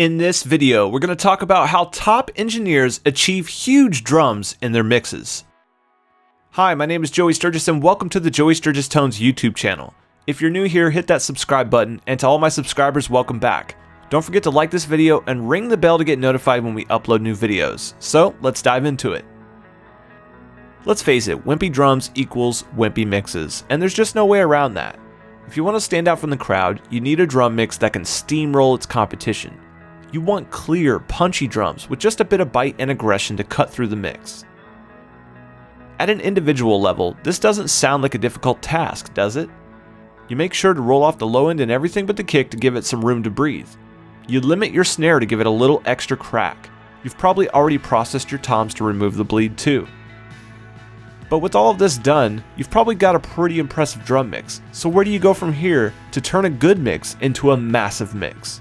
In this video, we're going to talk about how top engineers achieve huge drums in their mixes. Hi, my name is Joey Sturgis and welcome to the Joey Sturgis Tones YouTube channel. If you're new here, hit that subscribe button, and to all my subscribers, welcome back. Don't forget to like this video and ring the bell to get notified when we upload new videos. So, let's dive into it. Let's face it, wimpy drums equals wimpy mixes, and there's just no way around that. If you want to stand out from the crowd, you need a drum mix that can steamroll its competition. You want clear, punchy drums with just a bit of bite and aggression to cut through the mix. At an individual level, this doesn't sound like a difficult task, does it? You make sure to roll off the low end and everything but the kick to give it some room to breathe. You limit your snare to give it a little extra crack. You've probably already processed your toms to remove the bleed too. But with all of this done, you've probably got a pretty impressive drum mix, so where do you go from here to turn a good mix into a massive mix?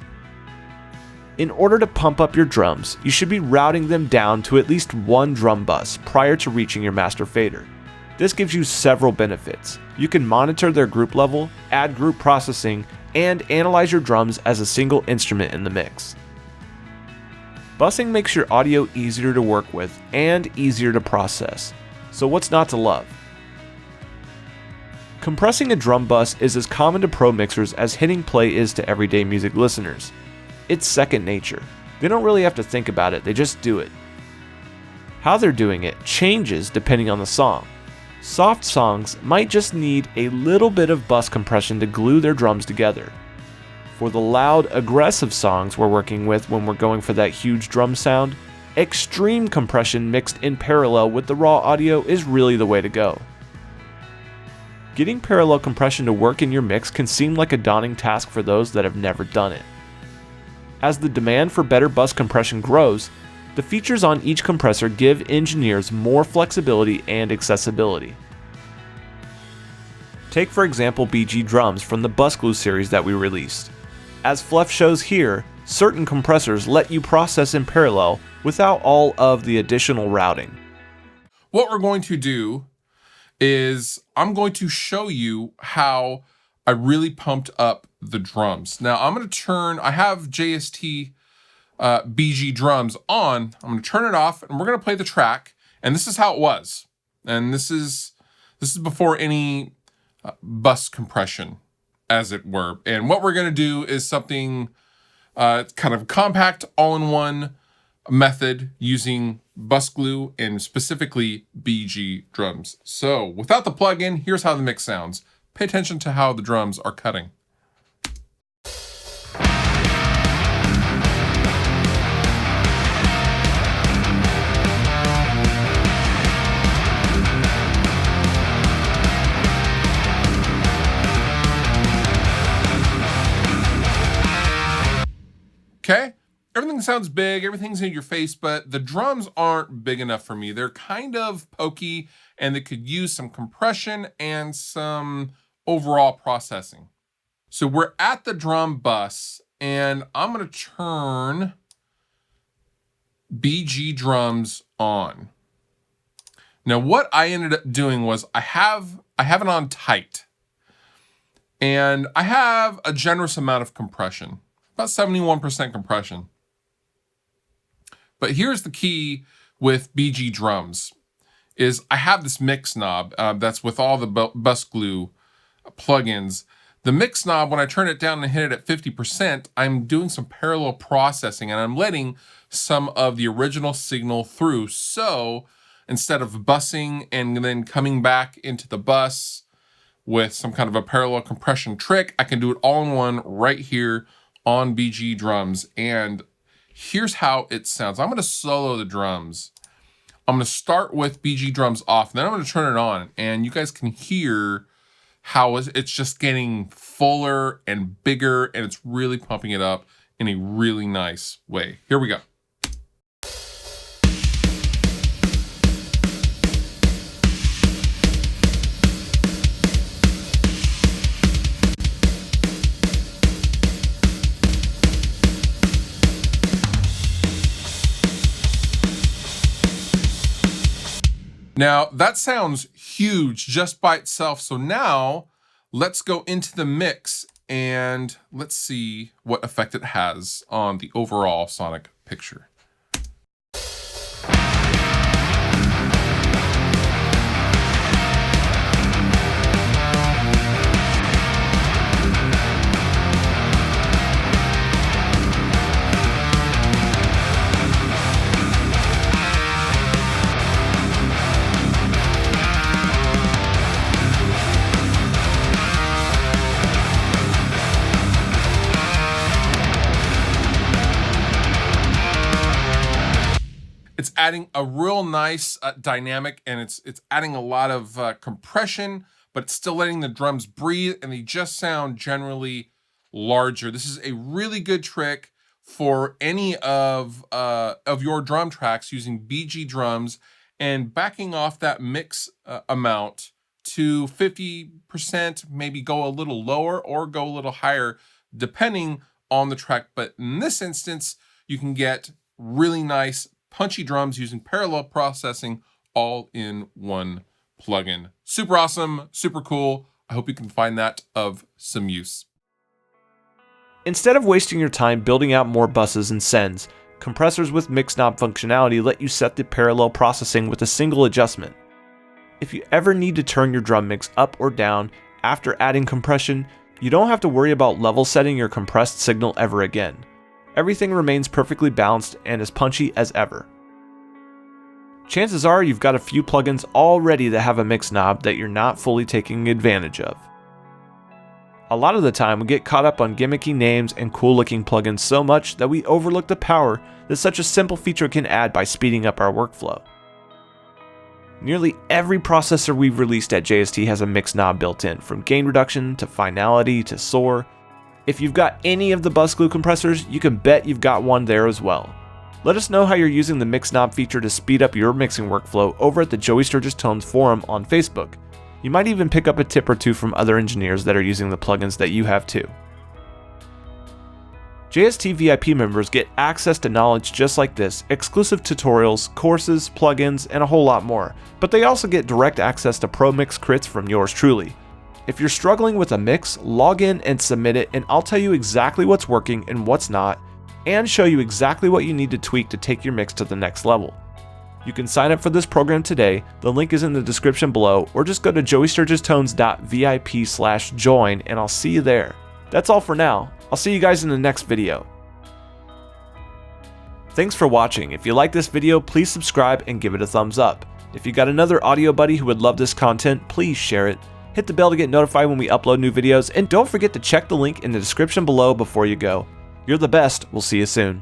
In order to pump up your drums, you should be routing them down to at least one drum bus prior to reaching your master fader. This gives you several benefits. You can monitor their group level, add group processing, and analyze your drums as a single instrument in the mix. Busing makes your audio easier to work with and easier to process. So what's not to love? Compressing a drum bus is as common to pro mixers as hitting play is to everyday music listeners. It's second nature. They don't really have to think about it, they just do it. How they're doing it changes depending on the song. Soft songs might just need a little bit of bus compression to glue their drums together. For the loud, aggressive songs we're working with when we're going for that huge drum sound, extreme compression mixed in parallel with the raw audio is really the way to go. Getting parallel compression to work in your mix can seem like a daunting task for those that have never done it. As the demand for better bus compression grows, the features on each compressor give engineers more flexibility and accessibility. Take for example BG drums from the Bus Glue series that we released. As Fluff shows here, certain compressors let you process in parallel without all of the additional routing. What we're going to do is I'm going to show you how I really pumped up the drums. Now I'm going to turn, I have JST BG drums on. I'm going to turn it off and we're going to play the track. And this is how it was. And this is before any bus compression, as it were. And what we're going to do is something kind of compact, all-in-one method using Bus Glue and specifically BG drums. So without the plug-in, here's how the mix sounds. Pay attention to how the drums are cutting. Okay, everything sounds big, everything's in your face, but the drums aren't big enough for me. They're kind of pokey and they could use some compression and some overall processing. So we're at the drum bus and I'm gonna turn BG drums on. Now what I ended up doing was I have it on tight and I have a generous amount of compression. About 71% compression. But here's the key with BG drums, is I have this mix knob that's with all the Bus Glue plugins. The mix knob, when I turn it down and hit it at 50%, I'm doing some parallel processing and I'm letting some of the original signal through. So instead of busing and then coming back into the bus with some kind of a parallel compression trick, I can do it all in one right here on BG drums. And here's how it sounds. I'm going to solo the drums. I'm going to start with BG drums off, and then I'm going to turn it on, and you guys can hear how it's just getting fuller and bigger, and it's really pumping it up in a really nice way. Here we go. Now that sounds huge just by itself. So now let's go into the mix and let's see what effect it has on the overall sonic picture. It's adding a real nice dynamic, and it's adding a lot of compression, but it's still letting the drums breathe, and they just sound generally larger. This is a really good trick for any of your drum tracks using BG drums and backing off that mix amount to 50%, maybe go a little lower or go a little higher, depending on the track. But in this instance, you can get really nice punchy drums using parallel processing all in one plugin. Super awesome, super cool. I hope you can find that of some use. Instead of wasting your time building out more buses and sends, compressors with mix knob functionality let you set the parallel processing with a single adjustment. If you ever need to turn your drum mix up or down after adding compression, you don't have to worry about level setting your compressed signal ever again. Everything remains perfectly balanced and as punchy as ever. Chances are you've got a few plugins already that have a mix knob that you're not fully taking advantage of. A lot of the time we get caught up on gimmicky names and cool looking plugins so much that we overlook the power that such a simple feature can add by speeding up our workflow. Nearly every processor we've released at JST has a mix knob built in, from gain reduction to finality to soar. If you've got any of the bus glue compressors, you can bet you've got one there as well. Let us know how you're using the mix knob feature to speed up your mixing workflow over at the Joey Sturgis Tones forum on Facebook. You might even pick up a tip or two from other engineers that are using the plugins that you have too. JST VIP members get access to knowledge just like this, exclusive tutorials, courses, plugins, and a whole lot more, but they also get direct access to Pro Mix crits from yours truly. If you're struggling with a mix, log in and submit it, and I'll tell you exactly what's working and what's not, and show you exactly what you need to tweak to take your mix to the next level. You can sign up for this program today, the link is in the description below, or just go to joeysturgistones.vip/join and I'll see you there. That's all for now. I'll see you guys in the next video. Thanks for watching. If you like this video, please subscribe and give it a thumbs up. If you got another audio buddy who would love this content, please share it. Hit the bell to get notified when we upload new videos, and don't forget to check the link in the description below before you go. You're the best. We'll see you soon.